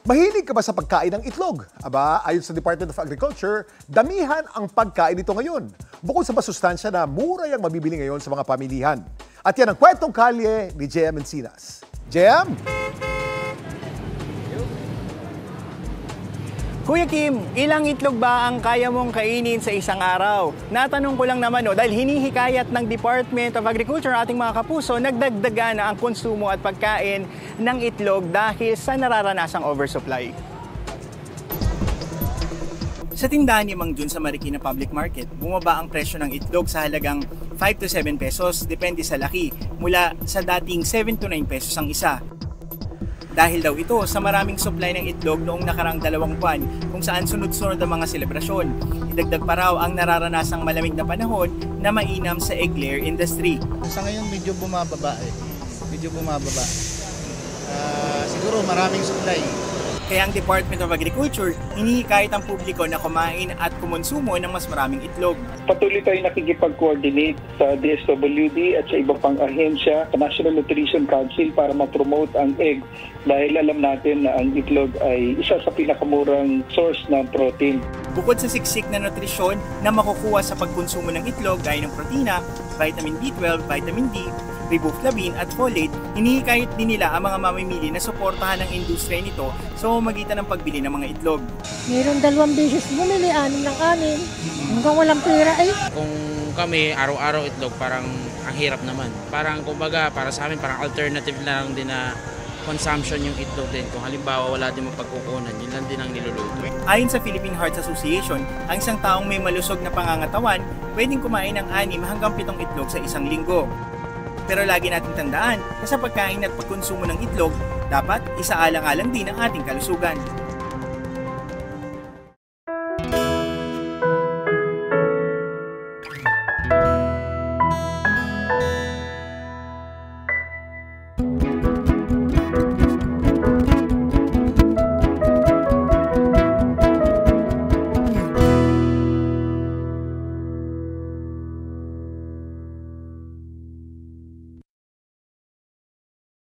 Mahilig ka ba sa pagkain ng itlog? Aba, ayon sa Department of Agriculture, damihan ang pagkain nito ngayon. Bukod sa masustansya na mura yung mabibili ngayon sa mga pamilihan. At yan ang kwentong kalye ni JM Encinas. JM? Kuya Kim, ilang itlog ba ang kaya mong kainin sa isang araw? Natanong ko lang naman dahil hinihikayat ng Department of Agriculture ating mga kapuso, nagdagdagan na ang konsumo at pagkain ng itlog dahil sa nararanasang oversupply. Sa tindahan ni Mang Jun sa Marikina Public Market, bumaba ang presyo ng itlog sa halagang 5 to 7 pesos depende sa laki, mula sa dating 7 to 9 pesos ang isa. Dahil daw ito sa maraming supply ng itlog noong nakarang 2 buwan kung saan sunod-sunod ang mga selebrasyon. Idagdag pa raw ang nararanasang malamig na panahon na mainam sa egg layer industry. Sa ngayon medyo bumababa Medyo bumababa. Siguro maraming supply. Kaya ang Department of Agriculture, hinihikayat ang publiko na kumain at kumonsumo ng mas maraming itlog. Patuloy tayong nakikipag-coordinate sa DSWD at sa iba pang ahensya, sa National Nutrition Council para ma-promote ang egg dahil alam natin na ang itlog ay isa sa pinakamurang source ng protein. Bukod sa siksik na nutrisyon na makukuha sa pagkonsumo ng itlog gaya ng protina, vitamin B12, vitamin D, riboflavin at folate, hinihikayat din nila ang mga mamimili na suportahan ang industriya nito sa pamamagitan ng pagbili ng mga itlog. Mayroon 2 beses bumili, 6 ng kanin. Hanggang walang pera Kung kami araw-araw itlog, parang ang hirap naman. Parang kumbaga para sa amin parang alternative na lang din na consumption yung itlog din. Kung halimbawa wala din mapagkukunan, yun lang din ang niluluto. Ayon sa Philippine Heart Association, ang isang taong may malusog na pangangatawan pwedeng kumain ng 6 hanggang 7 itlog sa isang linggo. Pero lagi nating tandaan na sa pagkain at pagkonsumo ng itlog, dapat isaalang-alang din ang ating kalusugan.